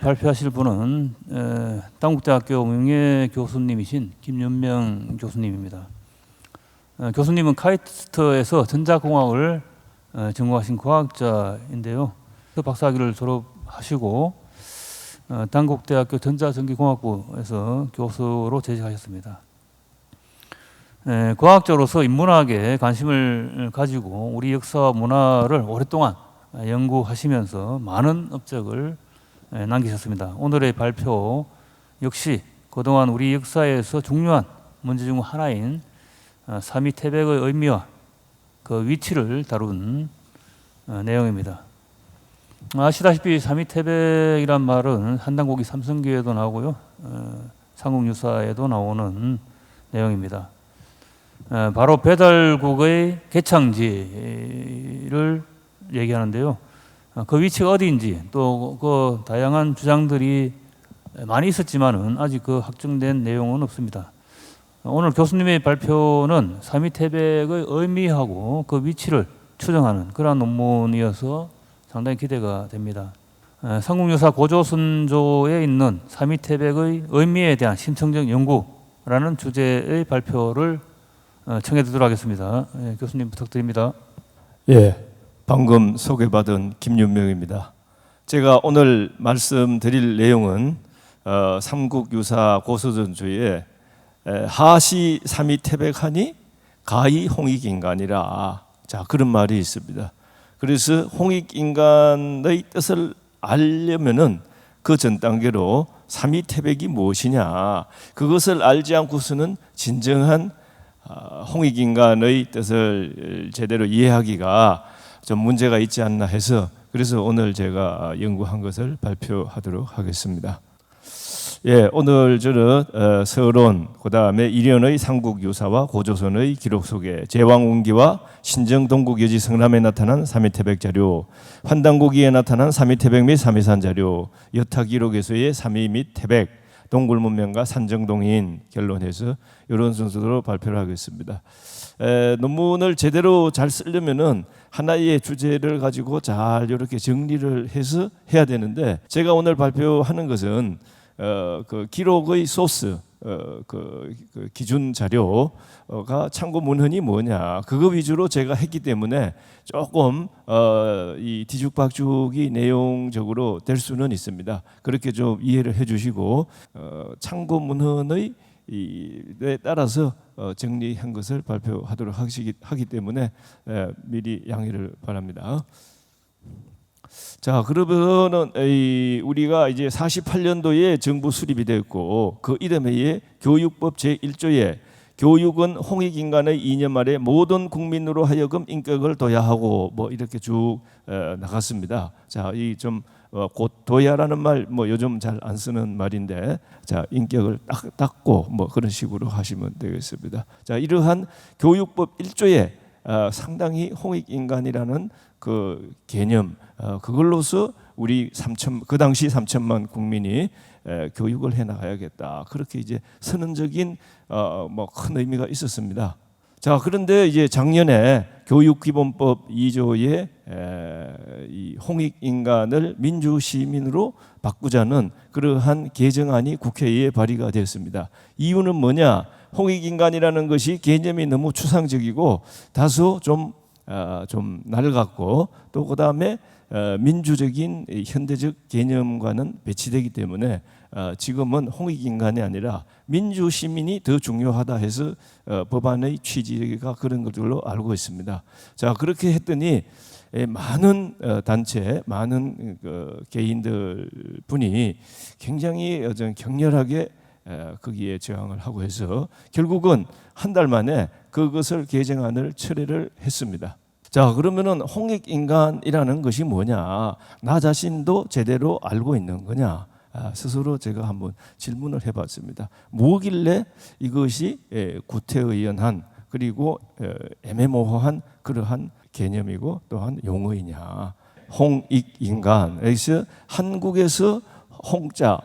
발표하실 분은 당국대학교 명예교수님이신 김윤명 교수님입니다. 교수님은 카이스트에서 전자공학을 전공하신 과학자인데요. 박사학위를 졸업하시고 당국대학교 전자전기공학부에서 교수로 재직하셨습니다. 과학자로서 인문학에 관심을 가지고 우리 역사와 문화를 오랫동안 연구하시면서 많은 업적을 남기셨습니다. 오늘의 발표 역시 그동안 우리 역사에서 중요한 문제 중 하나인 삼위태백의 의미와 그 위치를 다룬 내용입니다. 아시다시피 삼위태백이란 말은 한당고기 삼성기에도 나오고요, 삼국유사에도 나오는 내용입니다. 바로 배달국의 개창지를 얘기하는데요. 그 위치가 어디인지 또 그 다양한 주장들이 많이 있었지만은 아직 그 확정된 내용은 없습니다. 오늘 교수님의 발표는 삼위태백의 의미하고 그 위치를 추정하는 그러한 논문이어서 상당히 기대가 됩니다. 삼국유사 고조선조에 있는 삼위태백의 의미에 대한 신청적 연구라는 주제의 발표를 청해 듣도록 하겠습니다. 교수님 부탁드립니다. 예, 방금 소개받은 김윤명입니다. 제가 오늘 말씀드릴 내용은 삼국유사 고조선조의 하시 삼위태백하니 가히 홍익인간이라, 자, 그런 말이 있습니다. 그래서 홍익인간의 뜻을 알려면은 그 전 단계로 삼위태백이 무엇이냐, 그것을 알지 않고서는 진정한 홍익인간의 뜻을 제대로 이해하기가 좀 문제가 있지 않나 해서, 그래서 오늘 제가 연구한 것을 발표하도록 하겠습니다. 예, 오늘 저는 서론, 그 다음에 일연의 삼국유사와 고조선의 기록 속에 제왕운기와 신정동국여지 성남에 나타난 삼위태백 자료, 환단고기에 나타난 삼위태백 및 삼위산 자료, 여타기록에서의 삼위 및 태백, 동굴문명과 산정동인 결론해서 이런 순서로 발표를 하겠습니다. 논문을 제대로 잘 쓰려면은 하나의 주제를 가지고 잘 이렇게 정리를 해서 해야 되는데, 제가 오늘 발표하는 것은 그 기록의 소스, 그 기준 자료가 참고 문헌이 뭐냐, 그거 위주로 제가 했기 때문에 조금 이 뒤죽박죽이 내용적으로 될 수는 있습니다. 그렇게 좀 이해를 해주시고 참고 문헌의 에 따라서 정리한 것을 발표하도록 하기 때문에 미리 양해를 바랍니다. 자, 그러면은 우리가 이제 48년도에 정부 수립이 됐고, 그 이듬해에 교육법 제1조에 교육은 홍익인간의 이념 아래 모든 국민으로 하여금 인격을 둬야 하고, 뭐 이렇게 쭉 나갔습니다. 자, 이 좀 곧 둬야라는 말 뭐 요즘 잘 안 쓰는 말인데, 자, 인격을 딱 닦고 뭐 그런 식으로 하시면 되겠습니다. 자, 이러한 교육법 1조에 상당히 홍익인간이라는 그 개념, 그걸로서 우리 그 당시 3천만 국민이 교육을 해 나가야겠다, 그렇게 이제 선언적인 뭐 큰 의미가 있었습니다. 자, 그런데 이제 작년에 교육기본법 2조에 이 홍익인간을 민주시민으로 바꾸자는 그러한 개정안이 국회에 발의가 되었습니다. 이유는 뭐냐? 홍익인간이라는 것이 개념이 너무 추상적이고 다소 좀 낡았고, 또 그 다음에 민주적인 현대적 개념과는 배치되기 때문에 지금은 홍익인간이 아니라 민주시민이 더 중요하다 해서 법안의 취지가 그런 것들로 알고 있습니다. 자, 그렇게 했더니 많은 단체, 많은 개인들 분이 굉장히 격렬하게 거기에 저항을 하고 해서 결국은 한 달 만에 그것을 개정안을 철회를 했습니다. 자, 그러면은 홍익인간이라는 것이 뭐냐, 나 자신도 제대로 알고 있는 거냐, 스스로 제가 한번 질문을 해봤습니다. 뭐길래 이것이 구태의연한, 그리고 애매모호한 그러한 개념이고 또한 용어이냐. 홍익인간, 여기서 한국에서 홍자,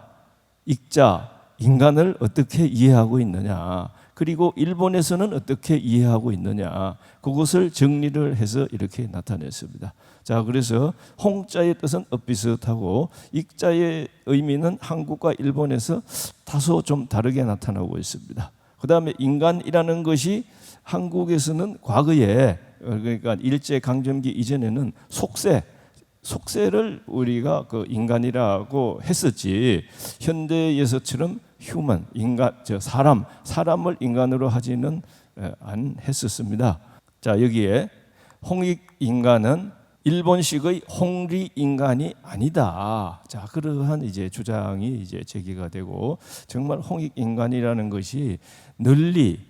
익자, 인간을 어떻게 이해하고 있느냐, 그리고 일본에서는 어떻게 이해하고 있느냐, 그것을 정리를 해서 이렇게 나타냈습니다. 자, 그래서 홍자의 뜻은 엇비슷하고 익자의 의미는 한국과 일본에서 다소 좀 다르게 나타나고 있습니다. 그 다음에 인간이라는 것이 한국에서는 과거에, 그러니까 일제강점기 이전에는 속세를 우리가 그 인간이라고 했었지, 현대에서처럼 휴먼, 인간, 사람을 인간으로 하지는 안 했었습니다. 자, 여기에 홍익 인간은 일본식의 홍리 인간이 아니다. 자, 그러한 이제 주장이 이제 제기가 되고, 정말 홍익 인간이라는 것이 널리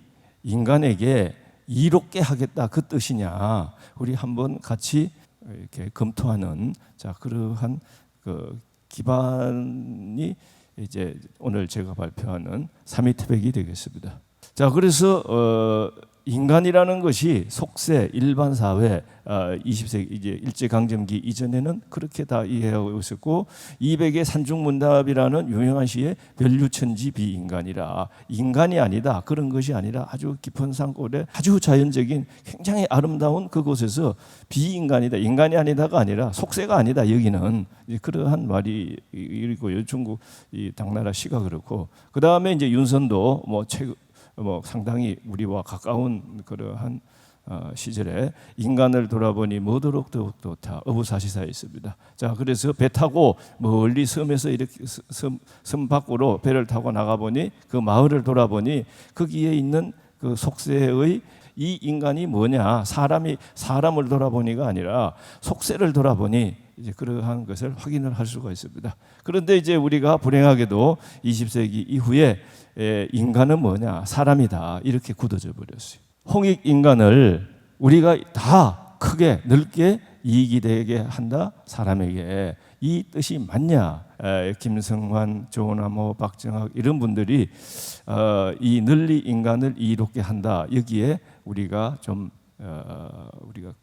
인간에게 이롭게 하겠다 그 뜻이냐, 우리 한번 같이 이렇게 검토하는, 자, 그러한 그 기반이 이제 오늘 제가 발표하는 삼위태백이 되겠습니다. 자, 그래서 인간이라는 것이 속세, 일반 사회, 20세기 이제 일제강점기 이전에는 그렇게 다 이해하고 있었고, 이백의 산중문답이라는 유명한 시에 멸류천지 비인간이라, 인간이 아니다, 그런 것이 아니라 아주 깊은 산골에 아주 자연적인 굉장히 아름다운 그곳에서 비인간이다, 인간이 아니다가 아니라 속세가 아니다, 여기는 그러한 말이 있고요. 중국 이 당나라 시가 그렇고, 그 다음에 이제 윤선도 상당히 우리와 가까운 그러한 시절에 인간을 돌아보니 뭐도록 더욱더 다 어부사시사에 있습니다. 자, 그래서 배 타고 멀리 섬에서 이렇게 섬 밖으로 배를 타고 나가보니 그 마을을 돌아보니 거기에 있는 그 속세의 이 인간이 뭐냐, 사람을 돌아보니가 아니라 속세를 돌아보니 이제 그러한 것을 확인을 할 수가 있습니다. 그런데 이제 우리가 불행하게도 20세기 이후에 인간은 뭐냐, 사람이다, 이렇게 굳어져 버렸어요. 홍익 인간을 우리가 다 크게 넓게 이익이 되게 한다, 사람에게. 이 뜻이 맞냐? 김성환, 조나모, 박정학 이런 분들이 이 널리 인간을 이롭게 한다, 여기에 우리가 좀 우리가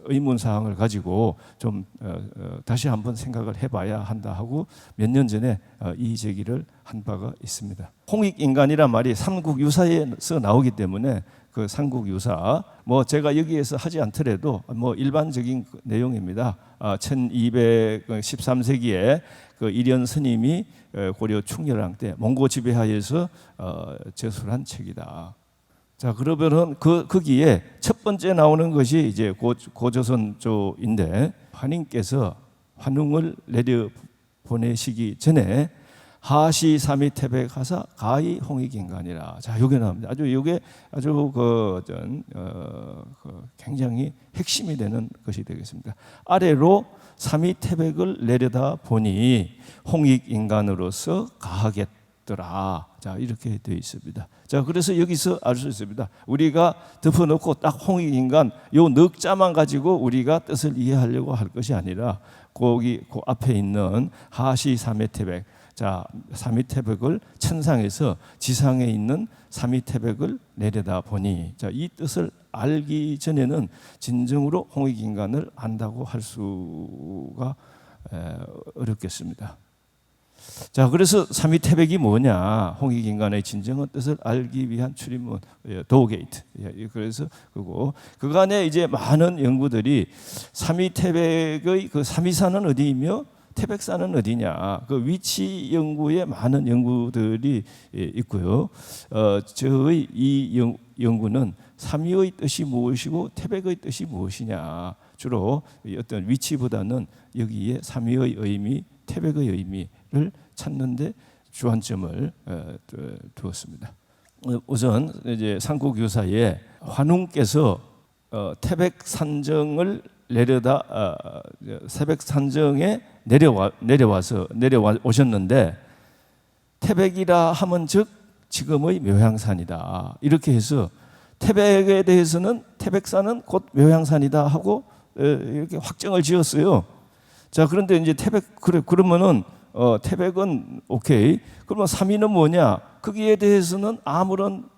의문 사항을 가지고 좀 다시 한번 생각을 해봐야 한다 하고 몇 년 전에 이 제기를 한 바가 있습니다. 홍익 인간이란 말이 삼국유사에서 나오기 때문에 그 삼국유사 제가 여기에서 하지 않더라도 일반적인 내용입니다. 1213세기에 그 일현 스님이 고려 충렬왕 때 몽고 지배하에서 저술한 책이다. 자, 그러면은 거기에 첫 번째 나오는 것이 이제 고조선조인데, 환인께서 환웅을 내려 보내시기 전에 하시 삼위태백하사 가히 홍익인간이라. 자, 요게 나옵니다. 요게 아주 굉장히 핵심이 되는 것이 되겠습니다. 아래로 삼위태백을 내려다 보니 홍익인간으로서 가하겠더라. 자, 이렇게 되어 있습니다. 자, 그래서 여기서 알 수 있습니다. 우리가 덮어놓고 딱 홍익인간 요 넉자만 가지고 우리가 뜻을 이해하려고 할 것이 아니라 거기 그 앞에 있는 하시 삼위태백, 자, 삼위태백을 천상에서 지상에 있는 삼위태백을 내려다 보니, 자, 이 뜻을 알기 전에는 진정으로 홍익인간을 안다고 할 수가 어렵겠습니다. 자, 그래서 삼위태백이 뭐냐, 홍익인간의 진정한 뜻을 알기 위한 출입문, 도어게이트. 그래서 그 안에 이제 많은 연구들이 삼위태백의 그 삼위산은 어디이며 태백산은 어디냐, 그 위치 연구에 많은 연구들이 있고요. 저의 이 연구는 삼위의 뜻이 무엇이고 태백의 뜻이 무엇이냐, 주로 어떤 위치보다는 여기에 삼위의 의미, 태백의 의미를 찾는데 주안점을 두었습니다. 우선 이제 삼국유사에 환웅께서 태백산정을 태백산정에 내려오셨는데, 태백이라 하면 즉 지금의 묘향산이다, 이렇게 해서 태백에 대해서는 태백산은 곧 묘향산이다 하고 이렇게 확정을 지었어요. 자, 그런데 이제 그러면은 태백은 오케이. 그러면 삼위는 뭐냐? 거기에 대해서는 아무런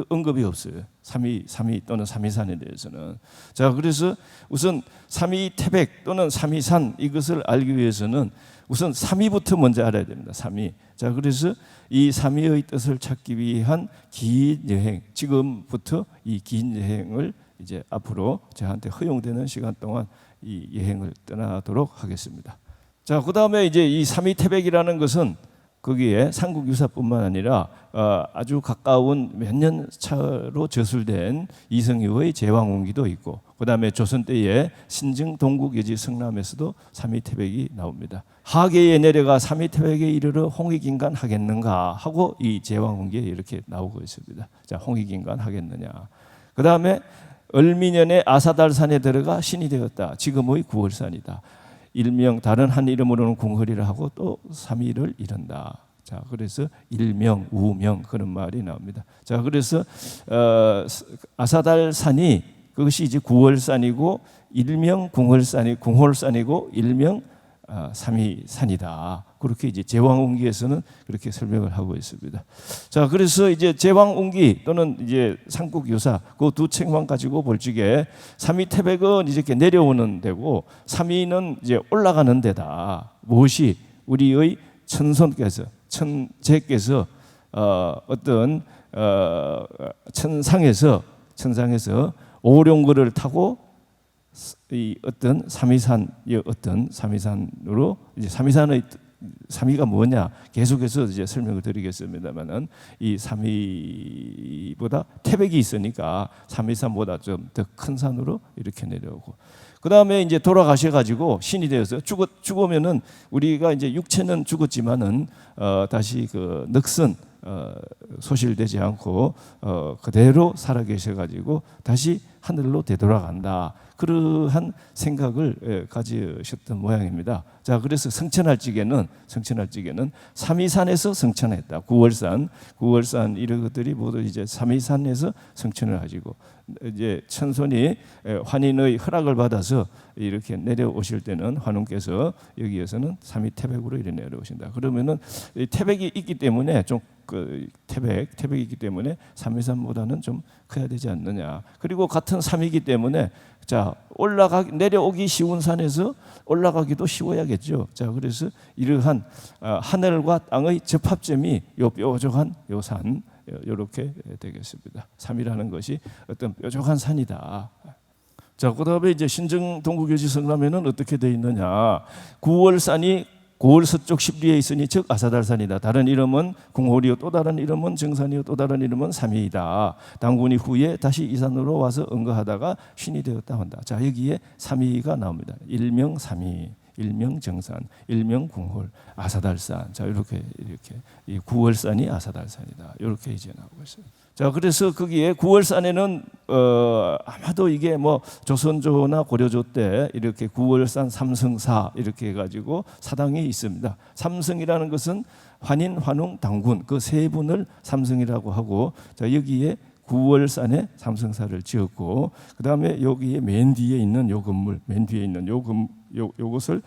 언급이 없어요. 삼위 또는 삼위산에 대해서는. 자, 그래서 우선 삼위태백 또는 삼위산 이것을 알기 위해서는 우선 삼위부터 먼저 알아야 됩니다. 삼위. 자, 그래서 이 삼위의 뜻을 찾기 위한 긴 여행, 지금부터 이 긴 여행을 이제 앞으로 저한테 허용되는 시간 동안 이 여행을 떠나도록 하겠습니다. 자, 그다음에 이제 이 삼위태백이라는 것은 거기에 삼국유사뿐만 아니라 아주 가까운 몇 년 차로 저술된 이성유의 제왕운기도 있고, 그다음에 조선 때의 신증 동국여지 성남에서도 삼위태백이 나옵니다. 하계에 내려가 삼위태백에 이르러 홍익인간 하겠는가 하고 이 제왕운기에 이렇게 나오고 있습니다. 자, 홍익인간 하겠느냐. 그다음에 을미년에 아사달산에 들어가 신이 되었다. 지금의 구월산이다. 일명 다른 한 이름으로는 궁궐이라 하고 또 삼위를 이른다. 자, 그래서 일명, 우명 그런 말이 나옵니다. 자, 그래서 아사달산이 그것이 이제 구월산이고 일명 궁궐산이고 일명 삼위산이다. 그렇게 이제 제왕운기에서는 그렇게 설명을 하고 있습니다. 자, 그래서 이제 제왕운기 또는 이제 삼국유사 그 두 책만 가지고 볼 적에 삼위태백은 이렇게 내려오는 데고 삼위는 이제 올라가는 데다. 무엇이 우리의 천손께서 천재께서 어떤 천상에서 오룡거를 타고 이 어떤 삼위산의 어떤 삼위산으로 이제 삼위산의 삼위가 뭐냐 계속해서 이제 설명을 드리겠습니다만은 이 삼위보다 태백이 있으니까 삼위산보다 좀 더 큰 산으로 이렇게 내려오고, 그 다음에 이제 돌아가셔가지고 신이 되어서 죽으면은 우리가 이제 육체는 죽었지만은 다시 그 넋은 소실되지 않고 그대로 살아계셔가지고 다시 하늘로 되돌아간다. 그러한 생각을 가지셨던 모양입니다. 자, 그래서 성천할 적에는 삼위산에서 성천했다. 구월산 이런 것들이 모두 이제 삼위산에서 성천을 가지고 이제 천손이 환인의 허락을 받아서 이렇게 내려오실 때는 환웅께서 여기에서는 삼위태백으로 이렇게 내려오신다. 그러면은 태백이 있기 때문에 좀 태백이 있기 때문에 삼위산보다는 좀 커야 되지 않느냐. 그리고 같은 삼위이기 때문에 자, 내려오기 쉬운 산에서 올라가기도 쉬워야겠죠. 자, 그래서 이러한 하늘과 땅의 접합점이 요 뾰족한 요 산 이렇게 되겠습니다. 삼위라는 것이 어떤 뾰족한 산이다. 자, 그다음에 이제 신증 동국여지 성남에는 어떻게 되어 있느냐? 구월산이 고을 서쪽 십리에 있으니 즉 아사달산이다. 다른 이름은 궁홀이요 또 다른 이름은 정산이요 또 다른 이름은 삼위이다. 당군이 후에 다시 이 산으로 와서 응거하다가 신이 되었다 한다. 자, 여기에 삼위가 나옵니다. 일명 삼위, 일명 정산, 일명 궁홀, 아사달산. 자, 이렇게 이 구월산이 아사달산이다. 이렇게 이제 나오고 있어요. 자, 그래서 거기에 구월산에는 아마도 이게 뭐 조선조나 고려조 때 이렇게 구월산 삼성사 이렇게 해가지고 사당이 있습니다. 삼성이라는 것은 환인, 환웅, 당군 그 세 분을 삼성이라고 하고, 자, 여기에 구월산에 삼성사를 지었고, 그 다음에 여기에 맨 뒤에 있는 요 건물, 맨 뒤에 있는 요것을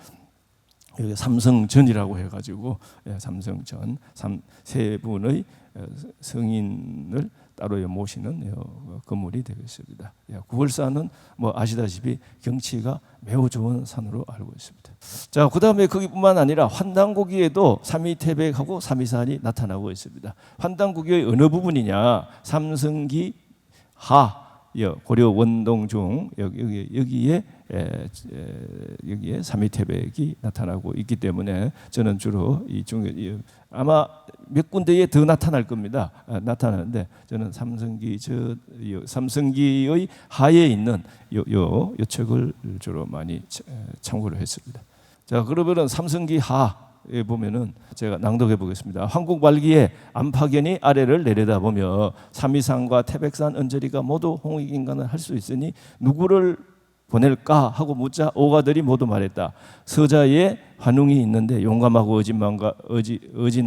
여기 삼성전이라고 해가지고 삼성전 세 분의 성인을 따로 모시는 건물이 되겠습니다. 구월산은 뭐 아시다시피 경치가 매우 좋은 산으로 알고 있습니다. 자, 그다음에 거기뿐만 아니라 환단고기에도 삼위태백하고 삼위산이 나타나고 있습니다. 환단고기의 어느 부분이냐? 삼성기 하 고려 원동 중 여기에 삼위태백이 나타나고 있기 때문에 저는 주로 이 중에 아마 몇 군데에 더 나타날 겁니다. 나타나는데 저는 삼성기의 하에 있는 요 책을 주로 많이 참고를 했습니다. 자, 그러면은 삼성기 하에 보면은 제가 낭독해 보겠습니다. 황국 말기에 안팎연이 아래를 내려다보며 삼위산과 태백산 언저리가 모두 홍익인간을 할 수 있으니 누구를 보낼까 하고 묻자 오가들이 모두 말했다. 서자에 환웅이 있는데 용감하고 어진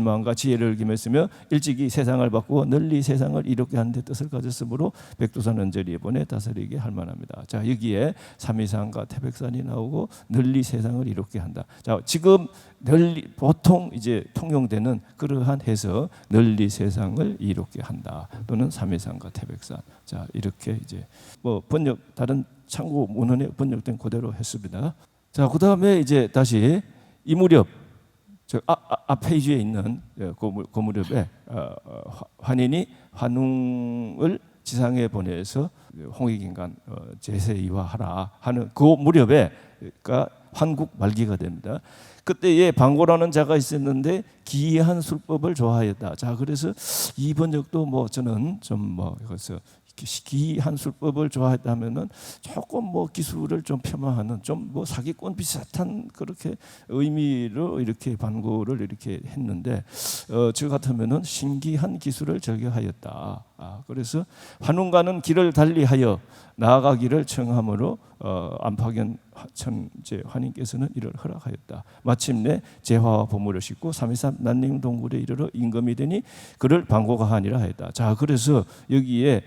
마음과 지혜를 겸했으며 일찍이 세상을 바꾸어 널리 세상을 이롭게 하는 데 뜻을 가졌으므로 백두산 언저리에 보내 다스리게 할 만합니다. 자, 여기에 삼위산과 태백산이 나오고 널리 세상을 이롭게 한다. 자, 지금 널리 보통 이제 통용되는 그러한 해서 널리 세상을 이롭게 한다 또는 삼위산과 태백산. 자, 이렇게 이제 뭐 번역 다른 참고 문헌에 번역된 그대로 했습니다. 자, 그다음에 이제 다시 이 무렵 앞 페이지에 있는 그 무렵에 환인이 환웅을 지상에 보내서 홍익인간 제세이화하라 하는 그 무렵에 그러니까 환국 말기가 됩니다. 그때에 방고라는 자가 있었는데 기이한 술법을 좋아했다. 자, 그래서 이 번역도 뭐 저는 좀 그래서 기이한 술법을 좋아했다면은 조금 기술을 좀 폄하하는 좀 사기꾼 비슷한 그렇게 의미로 이렇게 반고를 이렇게 했는데 저 같으면은 신기한 기술을 즐겨하였다. 그래서 환웅가는 길을 달리하여 나아가기를 청함으로 안팎연 천재 환인께서는 이를 허락하였다. 마침내 제화와 보물을 싣고 삼위삼 난림 동굴에 이르러 임금이 되니 그를 방고가 하니라 하였다. 자, 그래서 여기에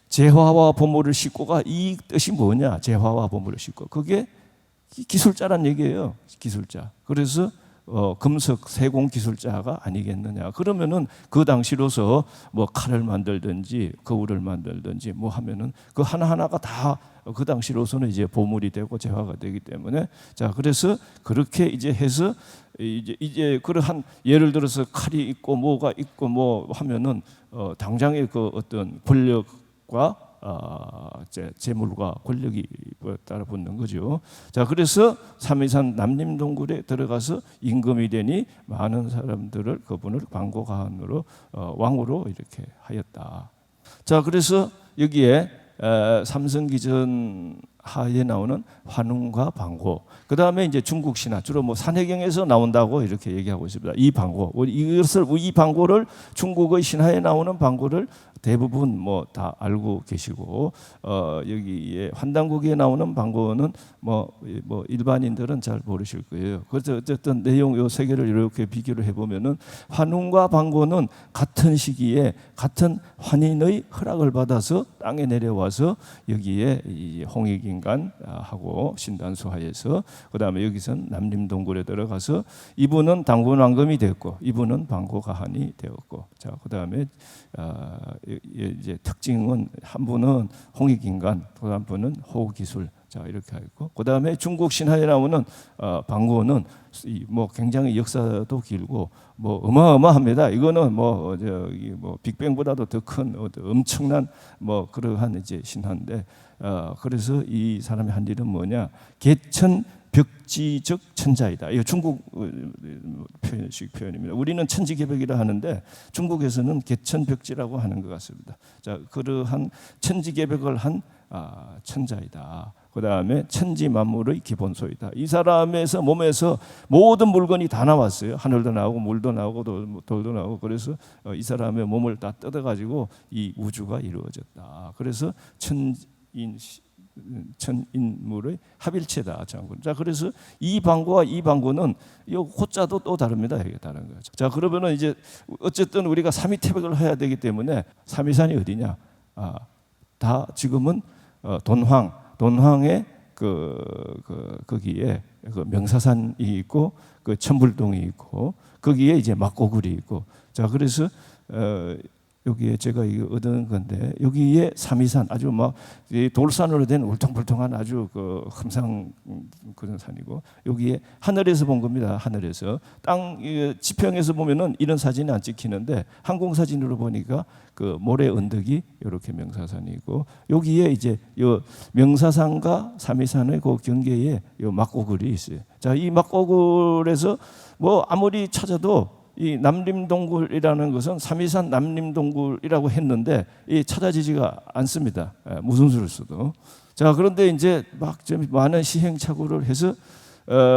제화와 보물을 싣고가 이 뜻이 뭐냐? 제화와 보물을 싣고 그게 기술자란 얘기예요. 기술자. 그래서 금석 세공 기술자가 아니겠느냐. 그러면은 그 당시로서 칼을 만들든지 거울을 만들든지 하면은 그 하나하나가 다 그 당시로서는 이제 보물이 되고 재화가 되기 때문에 자, 그래서 그렇게 이제 해서 이제 그러한 예를 들어서 칼이 있고 뭐가 있고 하면은 당장의 그 어떤 권력과 재물과 권력이 따라 붙는 거죠. 자, 그래서 삼위산 남림동굴에 들어가서 임금이 되니 많은 사람들을 그분을 방고가한으로 왕으로 이렇게 하였다. 자, 그래서 여기에 삼성기전 하에 나오는 환웅과 방고, 그 다음에 이제 중국 신화 주로 산해경에서 나온다고 이렇게 얘기하고 있습니다. 이 방고, 이 방고를 중국의 신화에 나오는 방고를 대부분 다 알고 계시고 여기에 환단국에 나오는 방고는 일반인들은 잘 모르실 거예요. 그래서 어쨌든 내용 요 세 개를 이렇게 비교를 해보면은 환웅과 방고는 같은 시기에 같은 환인의 허락을 받아서 땅에 내려와서 여기에 홍익인간하고 신단수하에서 그 다음에 여기선 남림동굴에 들어가서 이분은 당군왕금이 되었고 이분은 방고가한이 되었고 자, 그 다음에 이제 특징은 한 분은 홍익인간, 또 한 분은 호기술. 자, 이렇게 있고 그 다음에 중국 신화에 나오는 방고는 굉장히 역사도 길고 어마어마합니다. 이거는 빅뱅보다도 더 큰 엄청난 그러한 이제 신화인데 그래서 이 사람이 한 일은 뭐냐? 개천 벽지적 천자이다. 이거 중국 표현입니다. 우리는 천지개벽이라 하는데 중국에서는 개천벽지라고 하는 것 같습니다. 자, 그러한 천지개벽을 한 천자이다. 그 다음에 천지 만물의 기본소이다. 이 사람에서 몸에서 모든 물건이 다 나왔어요. 하늘도 나오고 물도 나오고 돌도 나오고 그래서 이 사람의 몸을 다 뜯어가지고 이 우주가 이루어졌다. 그래서 천인물의 합일체다. 자, 그래서 이 방고와 이 방고는 이 호자도 또 다릅니다. 이게 다른 거죠. 자, 그러면은 이제 어쨌든 우리가 삼위태백을 해야 되기 때문에 삼위산이 어디냐? 다 지금은 돈황의 거기에 그 명사산이 있고 그 천불동이 있고 거기에 이제 막고굴이 있고 자, 그래서 여기에 제가 이거 얻은 건데 여기에 삼위산 아주 돌산으로 된 울퉁불퉁한 아주 그 흠상 그런 산이고 여기에 하늘에서 본 겁니다. 하늘에서 땅 지평에서 보면은 이런 사진이 안 찍히는데 항공 사진으로 보니까 그 모래 언덕이 이렇게 명사산이고 여기에 이제 요 명사산과 삼위산의 그 경계에 요 막고굴이 있어요. 자, 이 막고굴에서 아무리 찾아도 이 남림동굴이라는 것은 삼위산 남림동굴이라고 했는데 이 찾아지지가 않습니다. 무슨 수를 써도. 자, 그런데 이제 좀 많은 시행착오를 해서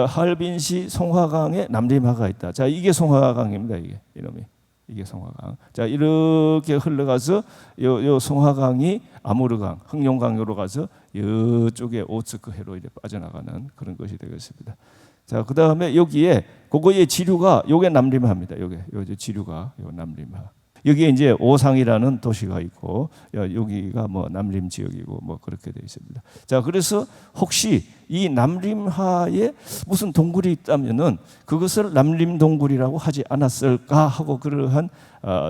하얼빈시 송화강에 남림하가 있다. 자, 이게 송화강입니다. 이게 송화강. 자, 이렇게 흘러가서 요 송화강이 아모르강, 흑룡강으로 가서 이쪽에 오츠크해로 이제 빠져나가는 그런 것이 되겠습니다. 자, 그 다음에 여기에 그거의 지류가 요게 남림하입니다. 요게 지류가 요 남림하. 여기에 이제 오상이라는 도시가 있고 여기가 뭐 남림 지역이고 뭐 그렇게 되어 있습니다. 자, 그래서 혹시 이 남림하에 무슨 동굴이 있다면은 그것을 남림 동굴이라고 하지 않았을까 하고 그러한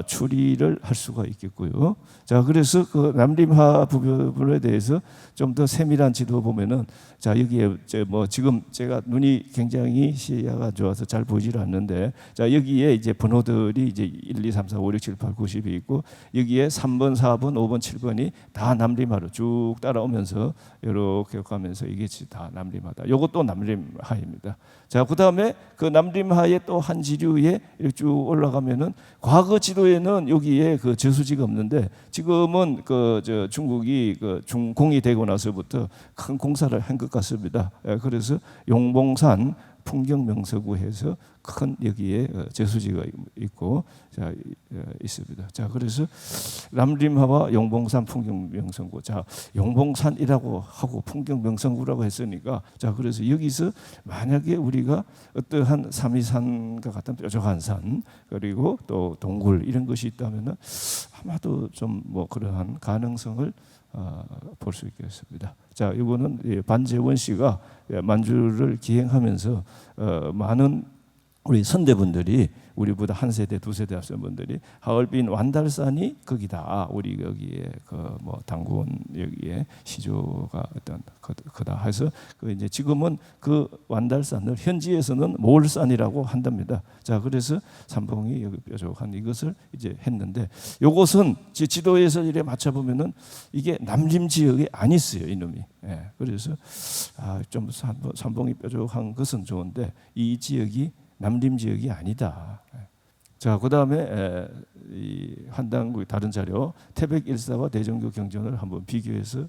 추리를 할 수가 있겠고요. 자, 그래서 그 남림하 부분에 대해서 좀 더 세밀한 지도 보면은 자, 여기에 뭐 지금 제가 눈이 굉장히 시야가 좋아서 잘 보이질 않는데 자, 여기에 이제 번호들이 이제 1, 2, 3, 4, 5, 6, 7, 8, 90이 있고 여기에 3번, 4번, 5번, 7번이 다 남림하로 쭉 따라오면서 이렇게 가면서 이게 다 남림하다. 이것도 남림하입니다. 자, 그다음에 그 남림하의 또 한 지류에 이렇게 쭉 올라가면은 과거 지도에는 여기에 그 저수지가 없는데 지금은 그 중국이 그 중공이 되고 나서부터 큰 공사를 한 것 같습니다. 그래서 용봉산 풍경명서구에서 큰 여기에 저수지가 있고 자, 있습니다. 자, 그래서 남림하와 용봉산 풍경명성구. 자, 용봉산이라고 하고 풍경명성구라고 했으니까 자, 그래서 여기서 만약에 우리가 어떠한 삼위산과 같은 뾰족한 산 그리고 또 동굴 이런 것이 있다면은 아마도 좀 뭐 그러한 가능성을 볼 수 있겠습니다. 자, 이거는 반재원 씨가 만주를 기행하면서 많은 우리 선대분들이 우리보다 한 세대 두 세대 앞선 분들이 하얼빈 완달산이 거기다 우리 여기에 그 뭐 당군 여기에 시조가 어떤 그다 해서 그 이제 지금은 그 완달산을 현지에서는 몰산이라고 한답니다. 자, 그래서 삼봉이 여기 뾰족한 이것을 이제 했는데 요것은 지도에서 이래 맞춰 보면은 이게 남림 지역이 아니었어요 이놈이. 예, 그래서 좀 삼봉이 뾰족한 것은 좋은데 이 지역이 남림 지역이 아니다. 자, 그다음에 이 한당국 다른 자료 태백일사와 대정교 경전을 한번 비교해서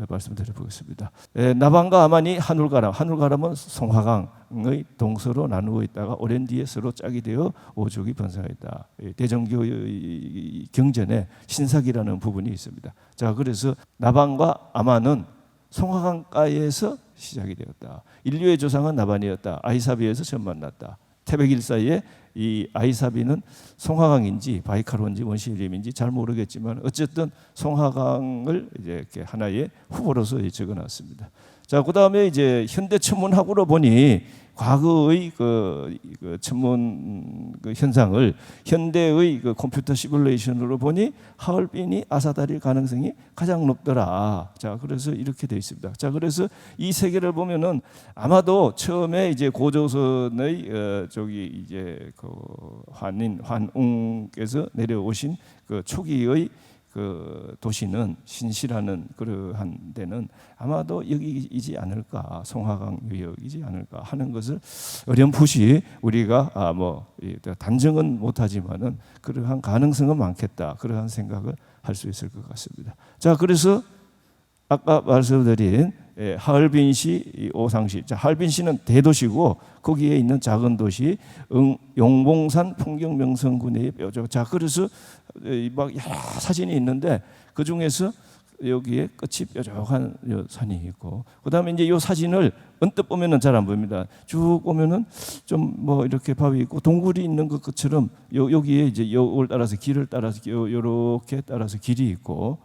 말씀드려 보겠습니다. 나방과 아만이 한울가람, 한울가람은 송화강의 동서로 나누어 있다가 오랜 뒤에 서로 짝이 되어 오족이 번성했다. 대정교 경전에 신사기라는 부분이 있습니다. 자, 그래서 나방과 아만은 송화강가에서 시작이 되었다. 인류의 조상은 나반이었다. 아이사비에서 처음 만났다. 태백일사의 이 아이사비는 송화강인지 바이카론지 원시림인지 잘 모르겠지만 어쨌든 송화강을 이제 이렇게 하나의 후보로서 적어놨습니다. 자, 그다음에 이제 현대 천문학으로 보니 과거의 그 천문 그 현상을 현대의 그 컴퓨터 시뮬레이션으로 보니 하얼빈이 아사달일 가능성이 가장 높더라. 자, 그래서 이렇게 되어 있습니다. 자, 그래서 이 세계를 보면은 아마도 처음에 이제 고조선의 저기 이제 그 환웅께서 내려오신 그 초기의 그 도시는 신시라는 그러한 데는 아마도 여기이지 않을까, 송화강 유역이지 않을까 하는 것을 어렴풋이 우리가 뭐 단정은 못하지만은 그러한 가능성은 많겠다, 그러한 생각을 할 수 있을 것 같습니다. 자, 그래서 아까 말씀드린 하얼빈시, 오상시. 자, 하얼빈시는 대도시고 거기에 있는 작은 도시 용봉산 풍경명성구 내의 뼈죠. 자, 그래서 막 여러 사진이 있는데 그 중에서 여기에 끝이 뾰족한 산이 있고 그다음에 이제 이 사진을 언뜻 보면은 잘 안 보입니다. 쭉 보면은 좀 뭐 이렇게 바위 있고 동굴이 있는 것처럼 여기에 이제 요걸 따라서 길을 따라서 요렇게 따라서 길이 있고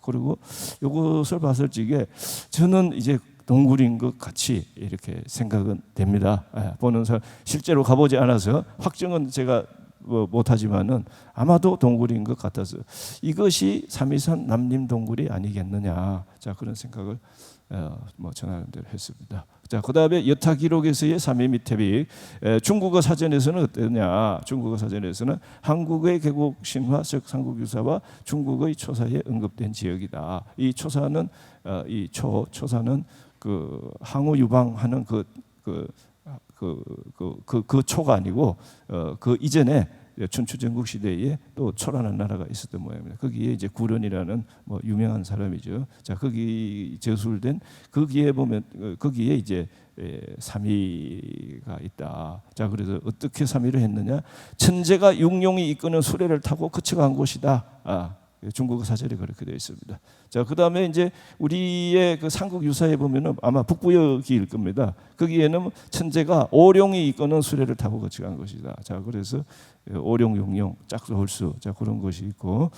그리고 요것을 봤을 적에 저는 이제 동굴인 것 같이 이렇게 생각은 됩니다. 보는 사람 실제로 가보지 않아서 확정은 제가 못하지만은 아마도 동굴인 것 같아서 이것이 삼위산 남림 동굴이 아니겠느냐. 자, 그런 생각을 전하는 대로 했습니다. 자, 그다음에 여타 기록에서의 삼위 미태빅. 중국어 사전에서는 어떠냐? 중국어 사전에서는 한국의 개국 신화 즉 삼국유사와 중국의 초사에 언급된 지역이다. 이 초사는 이 초사는 그 항우 유방하는 그 초가 아니고 그 이전에 춘추전국 시대에 또 초라는 나라가 있었던 모양입니다. 거기에 이제 구련이라는 뭐 유명한 사람이죠. 자, 거기 저술된 거기에 보면 거기에 이제 삼위가 있다. 자, 그래서 어떻게 삼위를 했느냐? 천재가 육룡이 이끄는 수레를 타고 거쳐간 곳이다. 중국어 사전에 그렇게 되어 있습니다. 자, 그다음에 이제 우리의 그 삼국 유사에 보면은 아마 북부역일 겁니다. 거기에는 천재가 오룡이 이끄는 수레를 타고 거쳐간 것이다. 자, 그래서 오룡용용, 짝수홀수, 자 그런 것이 있고,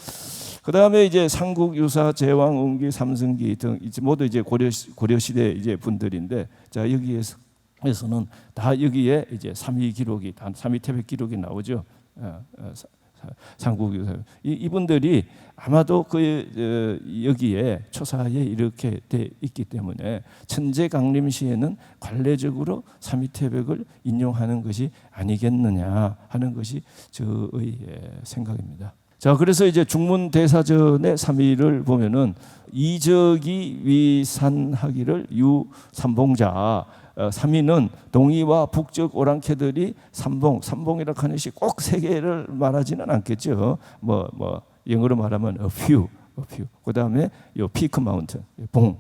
그다음에 이제 삼국 유사, 제왕, 운기, 삼승기 등 이제 모두 이제 고려 시대 이제 분들인데, 자 여기에서는 다 여기에 이제 삼위 기록이, 삼위 태백 기록이 나오죠. 삼국 유사 이분들이 아마도 그 여기에 초사에 이렇게 돼 있기 때문에 천재강림시에는 관례적으로 삼위태백을 인용하는 것이 아니겠느냐 하는 것이 저의 생각입니다. 자, 그래서 이제 중문대사전의 삼위를 보면은 이적이 위산하기를 유삼봉자, 삼위는 동이와 북쪽 오랑캐들이 삼봉이라고 하는 것이 꼭 세 개를 말하지는 않겠죠. 뭐 영어로 말하면 a few. 그다음에 요 피크 마운틴, 봉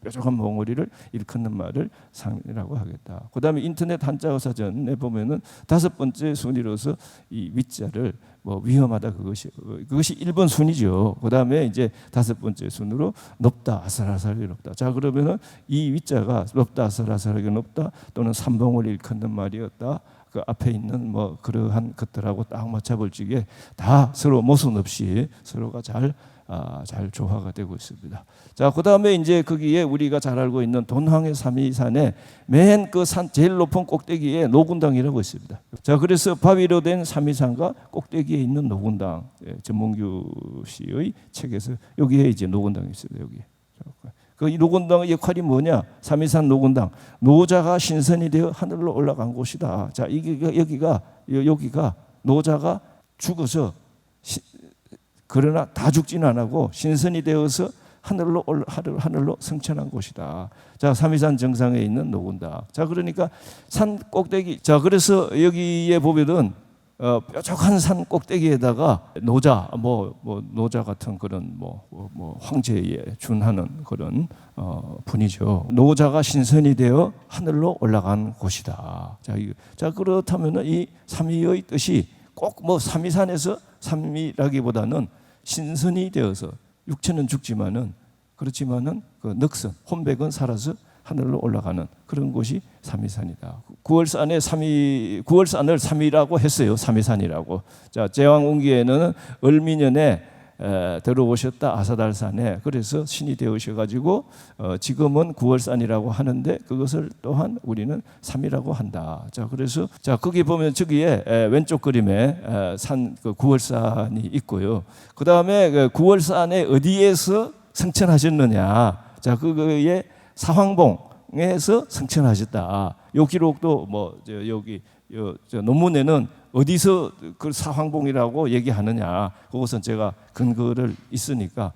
뾰족한 몽우리를 일컫는 말을 상이라고 하겠다. 그다음에 인터넷 한자어 사전에 보면은 5번째 순위로서 이 위자를 뭐 위험하다, 그것이 1번 순위죠. 그다음에 이제 5번째 순으로 높다, 아슬아슬하게 높다. 자, 그러면은 이 위자가 높다, 아슬아슬하게 높다, 또는 삼봉을 일컫는 말이었다. 그 앞에 있는 뭐 그러한 것들하고 딱 맞춰볼 적에 다 서로 모순 없이 서로가 잘 조화가 되고 있습니다. 자, 그다음에 이제 거기에 우리가 잘 알고 있는 돈황의 삼위산에 맨 그 산 제일 높은 꼭대기에 노군당이라고 있습니다. 자, 그래서 바위로 된 삼위산과 꼭대기에 있는 노군당, 전문규 씨의 책에서 여기에 이제 노군당이 있습니다. 여기. 그 노군당의 역할이 뭐냐? 삼위산 노군당, 노자가 신선이 되어 하늘로 올라간 곳이다. 자, 여기가 노자가 죽어서 그러나 다 죽지는 않고 신선이 되어서 하늘로 승천한 곳이다. 자, 삼위산 정상에 있는 노군당. 자, 그러니까 산 꼭대기. 자, 그래서 여기에 보면은 뾰족한 산 꼭대기에다가 노자, 노자 같은 그런 뭐 황제에 준하는 그런 분이죠. 노자가 신선이 되어 하늘로 올라간 곳이다. 자, 그렇다면은 이 삼위의 뜻이 꼭 뭐 삼위산에서 삼위라기보다는 신선이 되어서 육체는 죽지만은 그렇지만은 그 넋은 혼백은 살아서 하늘로 올라가는 그런 곳이 삼위산이다. 구월산을 삼위라고 했어요. 삼위산이라고. 자, 제왕운기에는 을미년에 들어오셨다 아사달산에. 그래서 신이 되으셔가지고 지금은 구월산이라고 하는데 그것을 또한 우리는 삼위라고 한다. 자, 그래서 자 거기 보면 저기에 왼쪽 그림에 산 그 구월산이 있고요. 그 다음에 그 구월산에 어디에서 승천하셨느냐? 자, 그거에 사황봉에서 승천하셨다. 요 기록도 여기 논문에는 어디서 그 사황봉이라고 얘기하느냐, 그것은 제가 근거를 있으니까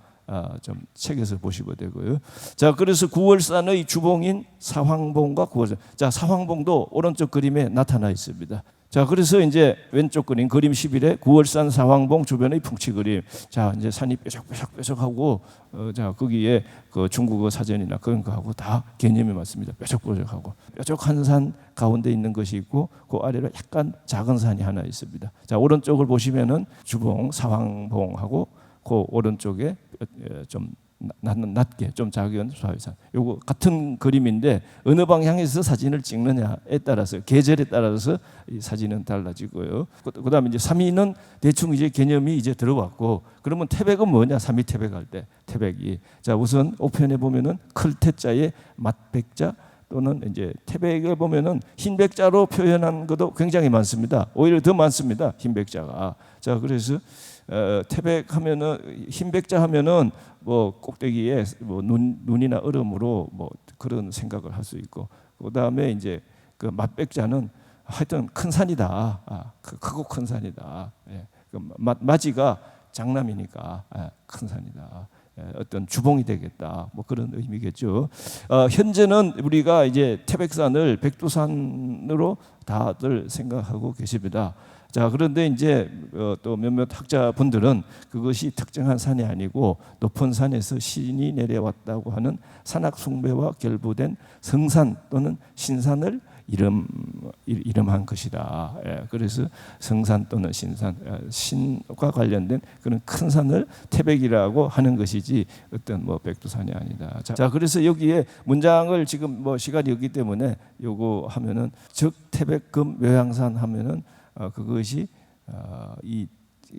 좀 책에서 보시면 되고요. 자, 그래서 구월산의 주봉인 사황봉과 구월산. 자, 사황봉도 오른쪽 그림에 나타나 있습니다. 자, 그래서 이제 왼쪽 그림 11에 구월산 사황봉 주변의 풍치 그림. 자, 이제 산이 뾰족하고 자, 거기에 그 중국어 사전이나 그런 거하고 다 개념이 맞습니다. 뾰족하고 뾰족한 산 가운데 있는 것이 있고 그 아래로 약간 작은 산이 하나 있습니다. 자, 오른쪽을 보시면은 주봉 사황봉하고 그 오른쪽에 좀 낮게 좀 작은 수화위산. 요거 같은 그림인데 어느 방향에서 사진을 찍느냐에 따라서 계절에 따라서 이 사진은 달라지고요. 그다음에 이제 삼위는 대충 이제 개념이 이제 들어왔고, 그러면 태백은 뭐냐? 삼위 태백할 때 태백이. 자, 우선 오편에 보면은 클태자에 맞백자 또는 이제 태백에 보면은 흰백자로 표현한 것도 굉장히 많습니다. 오히려 더 많습니다. 흰백자가. 자, 그래서 태백하면은 흰백자 하면은 뭐 꼭대기에 뭐 눈이나 얼음으로 뭐 그런 생각을 할 수 있고, 그 다음에 이제 그 맞백자는 하여튼 큰 산이다. 크고 큰 산이다. 예. 그 맞이가 장남이니까 큰 산이다. 어떤 주봉이 되겠다. 뭐 그런 의미겠죠. 현재는 우리가 이제 태백산을 백두산으로 다들 생각하고 계십니다. 자, 그런데 이제 또 몇몇 학자분들은 그것이 특정한 산이 아니고 높은 산에서 신이 내려왔다고 하는 산악 숭배와 결부된 성산 또는 신산을 이름한 것이다. 그래서 성산 또는 신산, 신과 관련된 그런 큰 산을 태백이라고 하는 것이지 어떤 뭐 백두산이 아니다. 자, 그래서 여기에 문장을 지금 뭐 시간이 없기 때문에 요거 하면은 즉 태백금 묘향산 하면은 그것이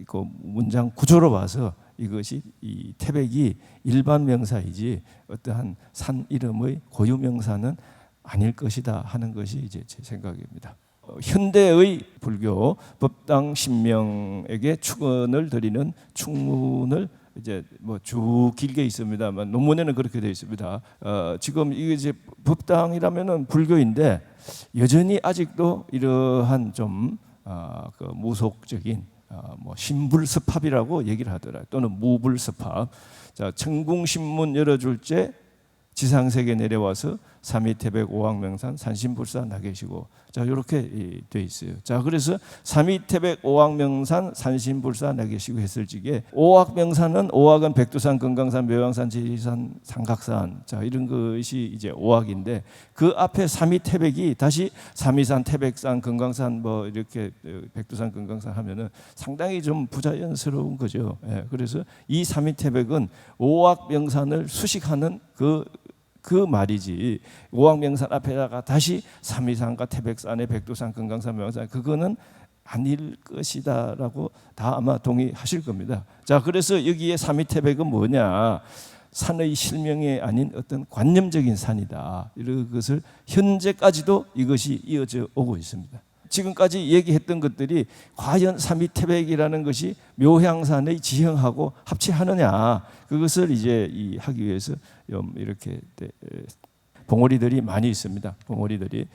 그 문장 구조로 봐서 이것이 이 태백이 일반 명사이지 어떠한 산 이름의 고유 명사는 아닐 것이다 하는 것이 이제 제 생각입니다. 현대의 불교 법당 신명에게 축언을 드리는 축문을 이제 뭐 쭉 길게 있습니다만 논문에는 그렇게 되어 있습니다. 지금 이게 이제 법당이라면은 불교인데 여전히 아직도 이러한 좀 그 무속적인 뭐 신불섭합이라고 얘기를 하더라. 또는 무불섭합. 자, 청궁신문 열어줄 때 지상세계 내려와서 삼위태백 오왕명산 산신불사 나 계시고, 자 이렇게 돼 있어요. 자, 그래서 삼위태백 오왕명산 산신불사 나 계시고 했을 적에 오왕명산은 오왕은 백두산, 금강산, 묘향산, 지리산, 삼각산, 자 이런 것이 이제 오왕인데 그 앞에 삼위태백이 다시 삼위산, 태백산, 금강산 뭐 이렇게 백두산, 금강산 하면은 상당히 좀 부자연스러운 거죠. 그래서 이 삼위태백은 오왕명산을 수식하는 그 말이지 오왕명산 앞에다가 다시 삼위산과 태백산에 백두산, 금강산, 묘향산 그거는 아닐 것이다라고 다 아마 동의하실 겁니다. 자, 그래서 여기에 삼위태백은 뭐냐? 산의 실명이 아닌 어떤 관념적인 산이다. 이런 것을 현재까지도 이것이 이어져 오고 있습니다. 지금까지 얘기했던 것들이 과연 삼위태백이라는 것이 묘향산의 지형하고 합치하느냐, 그것을 이제 하기 위해서 이렇게 봉오리들이 많이 있습니다. 봉오리들이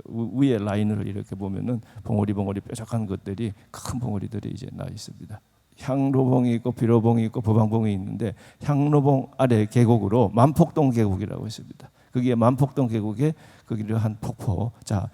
위에 라인을 이렇게 보면은 봉오리 뾰족한 것들이 큰 봉오리들이 이제 나 있습니다. 향로봉이 있고 비로봉이 있고 법왕봉이 있는데 향로봉 아래 계곡으로 만폭동 계곡이라고 있습니다. 거기에 만폭동 계곡에 거기를 한 폭포, 자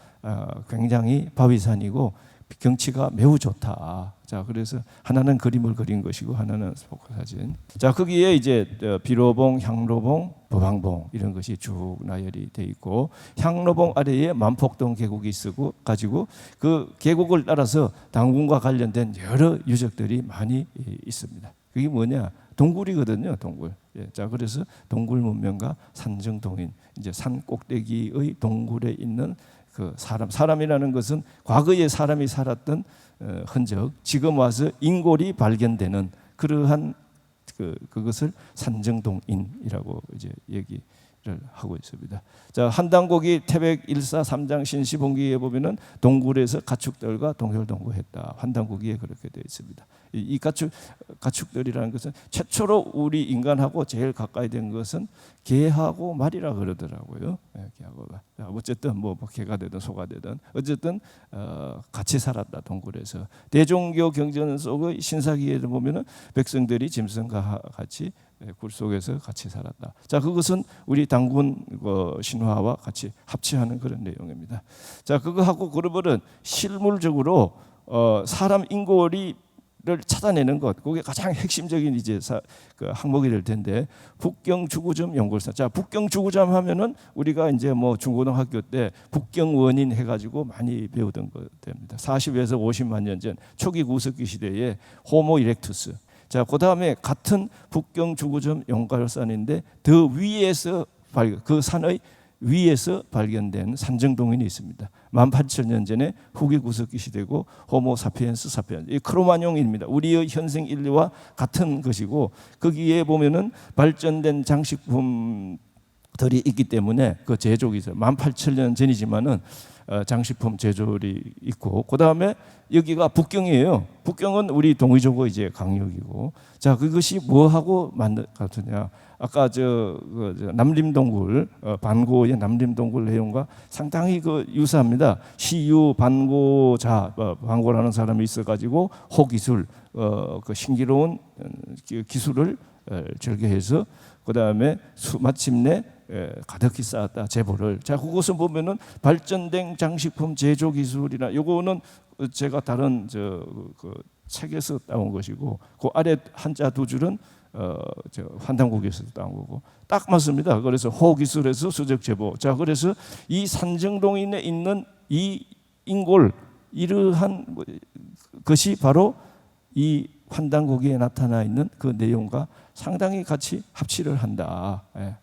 굉장히 바위산이고 경치가 매우 좋다. 자, 그래서 하나는 그림을 그린 것이고 하나는 폭포 사진. 자, 거기에 이제 비로봉, 향로봉, 법왕봉 이런 것이 쭉 나열이 돼 있고 향로봉 아래에 만폭동 계곡이 있고 가지고 그 계곡을 따라서 당군과 관련된 여러 유적들이 많이 있습니다. 그게 뭐냐? 동굴이거든요, 동굴. 자, 그래서 동굴 문명과 산정동인, 이제 산 꼭대기의 동굴에 있는 그 사람이라는 것은 과거에 사람이 살았던 흔적, 지금 와서 인골이 발견되는 그러한 그것을 산정동인이라고 이제 얘기를 하고 있습니다. 자, 한당곡이 태백 일사 삼장 신시봉기에 보면은 동굴에서 가축들과 동혈동거했다. 한당곡기에 그렇게 되어 있습니다. 이 가축들이라는 것은 최초로 우리 인간하고 제일 가까이 된 것은 개하고 말이라 그러더라고요. 개하고 말. 어쨌든 뭐 개가 되든 소가 되든 어쨌든 같이 살았다, 동굴에서. 대종교 경전 속의 신사기에 보면은 백성들이 짐승과 같이 굴 속에서 같이 살았다. 자, 그것은 우리 당군 신화와 같이 합치하는 그런 내용입니다. 자, 그거하고 그러면은 실물적으로 사람 인골이 를 찾아내는 것, 그게 가장 핵심적인 이제 그 항목이 될 텐데 북경주구점 연골사. 자, 북경주구점 하면은 우리가 이제 뭐 중고등학교 때 북경원인 해가지고 많이 배우던 것 됩니다. 40에서 50만 년 전 초기 구석기 시대에 호모 이렉투스. 자, 그 다음에 같은 북경주구점 연골산인데 더 위에서 그 산의 위에서 발견된 산정동인이 있습니다. 18,000년 전에 후기 구석기 시대고 호모 사피엔스 이 크로마뇽입니다. 우리의 현생 인류와 같은 것이고 거기에 보면은 발전된 장식품들이 있기 때문에 그 제조기 있어요. 18,000년 전이지만은 장식품 제조리 있고 그 다음에 여기가 북경이에요. 북경은 우리 동의조고 이제 강력이고, 자, 그것이 뭐하고 같으냐? 아까 저 남림동굴 반고의 남림동굴 내용과 상당히 그 유사합니다. 시유 반고자 반고라는 사람이 있어가지고 호기술 그 신기로운 기술을 절개해서 그 다음에 마침내 가득히 쌓았다 제보를. 자, 그것을 보면은 발전된 장식품 제조 기술이나 요거는 제가 다른 그 책에서 따온 것이고 그 아래 한자 두 줄은 환단국에서도 나오고 딱 맞습니다. 그래서 호기술에서 수적제보. 자, 그래서 이 산정동에 있는 이 인골 이러한 것이 바로 이 환단고기에 나타나 있는 그 내용과 상당히 같이 합치를 한다. 예.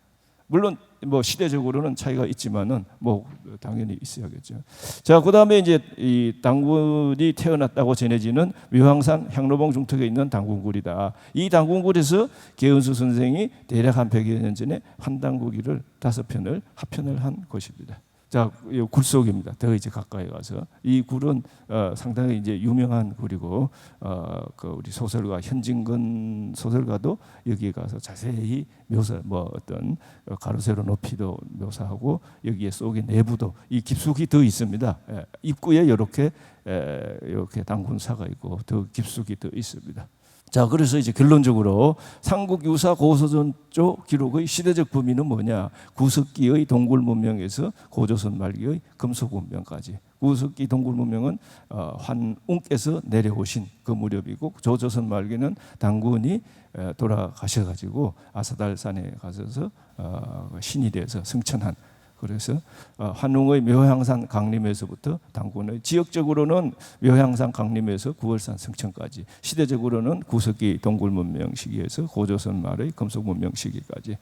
물론 뭐 시대적으로는 차이가 있지만은 뭐 당연히 있어야겠죠. 자, 그다음에 이제 이 당군이 태어났다고 전해지는 묘향산 향로봉 중턱에 있는 당군굴이다. 이 당군굴에서 개은수 선생이 대략 한 100여 년 전에 환단고기를 5편을 합편을 한 것입니다. 자, 이 굴 속입니다. 더 이제 가까이 가서 이 굴은 상당히 이제 유명한 굴이고 그 우리 소설가 현진건 소설가도 여기에 가서 자세히 묘사 뭐 어떤 가로 세로 높이도 묘사하고 여기에 속의 내부도 이 깊숙이 더 있습니다. 입구에 이렇게 당군사가 있고 더 깊숙이 더 있습니다. 자, 그래서 이제 결론적으로 삼국유사 고서전 쪽 기록의 시대적 범위는 뭐냐? 구석기의 동굴 문명에서 고조선 말기의 금속 문명까지. 구석기 동굴 문명은 환웅께서 내려오신 그 무렵이고, 조조선 말기는 당군이 돌아가셔가지고 아사달산에 가셔서 신이 돼서 승천한. 그래서 환웅의 묘향산 강림에서부터 당군의 지역적으로는 묘향산 강림에서 구월산 승천까지, 시대적으로는 구석기 동굴 문명 시기에서 고조선 말의 금속 문명 시기까지.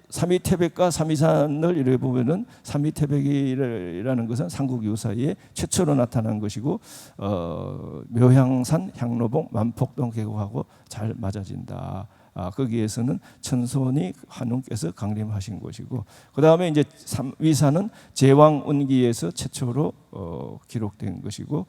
삼위태백과 삼위산을 이렇게 보면은 삼위태백이라는 것은 삼국유사에 최초로 나타난 것이고 묘향산, 향로봉, 만폭동 계곡하고 잘 맞아진다. 거기에서는 천손이 환웅께서 강림하신 것이고, 그 다음에 이제 삼위산은 제왕운기에서 최초로 기록된 것이고,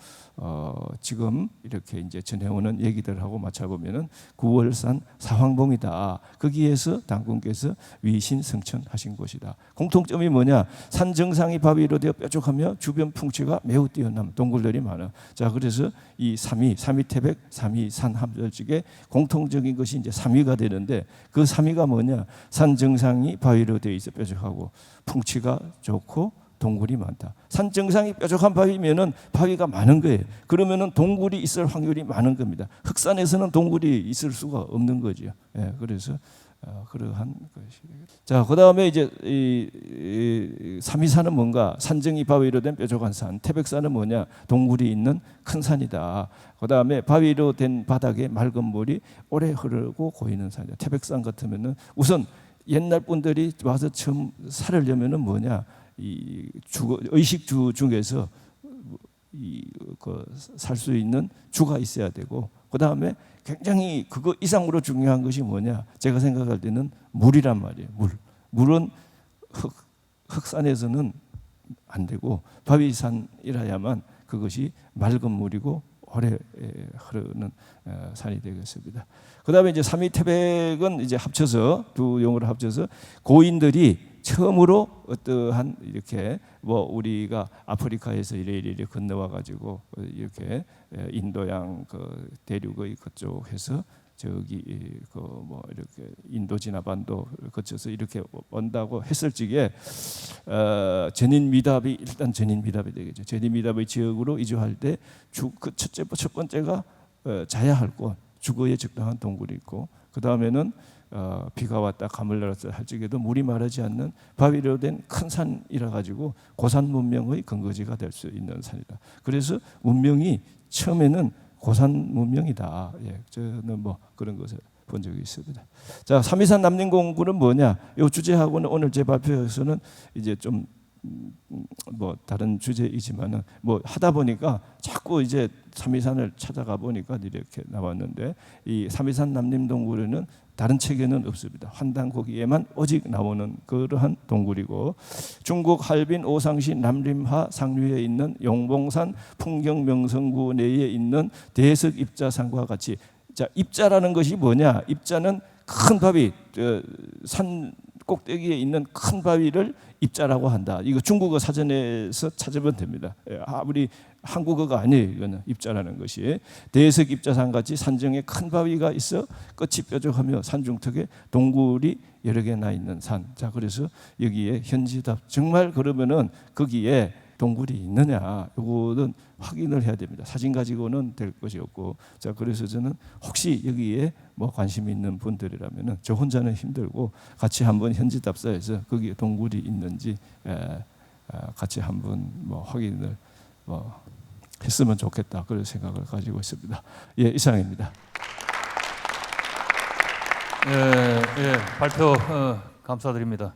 지금 이렇게 이제 전해오는 얘기들하고 맞춰보면은 구월산 사황봉이다. 거기에서 당군께서 위신 승천하신 곳이다. 공통점이 뭐냐? 산 정상이 바위로 되어 뾰족하며 주변 풍치가 매우 뛰어난 동굴들이 많아. 자, 그래서 이 삼위태백, 삼위산 함절직에 공통적인 것이 이제 삼위가 되는데, 그 삼위가 뭐냐? 산 정상이 바위로 되어 있어 뾰족하고 풍치가 좋고 동굴이 많다. 산 정상이 뾰족한 바위면은 바위가 많은 거예요. 그러면은 동굴이 있을 확률이 많은 겁니다. 흑산에서는 동굴이 있을 수가 없는 거죠. 예, 그래서 그러한 것이. 자, 그 다음에 이제 이 삼위산은 뭔가? 산정이 바위로 된 뾰족한 산. 태백산은 뭐냐? 동굴이 있는 큰 산이다. 그 다음에 바위로 된 바닥에 맑은 물이 오래 흐르고 고이는 산이다. 태백산 같으면은 우선 옛날 분들이 와서 처음 살으려면은 뭐냐? 이 의식주 중에서 살 수 있는 주가 있어야 되고, 그 다음에 굉장히 그거 이상으로 중요한 것이 뭐냐? 제가 생각할 때는 물이란 말이에요. 물은 흑산에서는 안 되고 바위산이라야만 그것이 맑은 물이고 오래 흐르는 산이 되겠습니다. 그 다음에 이제 삼위태백은 이제 합쳐서 두 용어를 합쳐서 고인들이 처음으로 어떠한 이렇게 뭐 우리가 아프리카에서 이래 건너와 가지고 이렇게 인도양 그 대륙의 그쪽에서 저기 그 뭐 이렇게 인도 지나반도 거쳐서 이렇게 온다고 했을 적에 전인미답이 일단 전인미답이 되겠죠. 전인미답의 지역으로 이주할 때 그 첫 번째가 자야 할 곳, 주거에 적당한 동굴이 있고, 그 다음에는 비가 왔다 가물러서 할 적에도 물이 마르지 않는 바위로 된 큰 산이라 가지고 고산 문명의 근거지가 될 수 있는 산이다. 그래서 문명이 처음에는 고산 문명이다. 예, 저는 뭐 그런 것을 본 적이 있습니다. 자, 삼위산 남림공굴은 뭐냐? 이 주제하고는 오늘 제 발표에서는 이제 좀 뭐 다른 주제이지만은 뭐 하다 보니까 자꾸 이제 삼위산을 찾아가 보니까 이렇게 나왔는데, 이 삼위산 남림동굴에는 다른 책에는 없습니다. 환단고기에만 오직 나오는 그러한 동굴이고, 중국 할빈 오상시 남림하 상류에 있는 용봉산 풍경명성구 내에 있는 대석 입자산과 같이. 자, 입자라는 것이 뭐냐? 입자는 큰 바위, 산 꼭대기에 있는 큰 바위를 입자라고 한다. 이거 중국어 사전에서 찾으면 됩니다. 우리 한국어가 아니에요. 이거는 입자라는 것이. 대석 입자산 같이 산정에 큰 바위가 있어 끝이 뾰족하며 산중턱에 동굴이 여러 개 나 있는 산. 자, 그래서 여기에 현지답 정말 그러면은 거기에 동굴이 있느냐, 요거는 확인을 해야 됩니다. 사진 가지고는 될 것이 없고, 자 그래서 저는 혹시 여기에 뭐 관심 있는 분들이라면은 저 혼자는 힘들고 같이 한번 현지 답사해서 거기에 동굴이 있는지 같이 한번 뭐 확인을 했으면 좋겠다 그런 생각을 가지고 있습니다. 예, 이상입니다. 예, 발표 감사드립니다.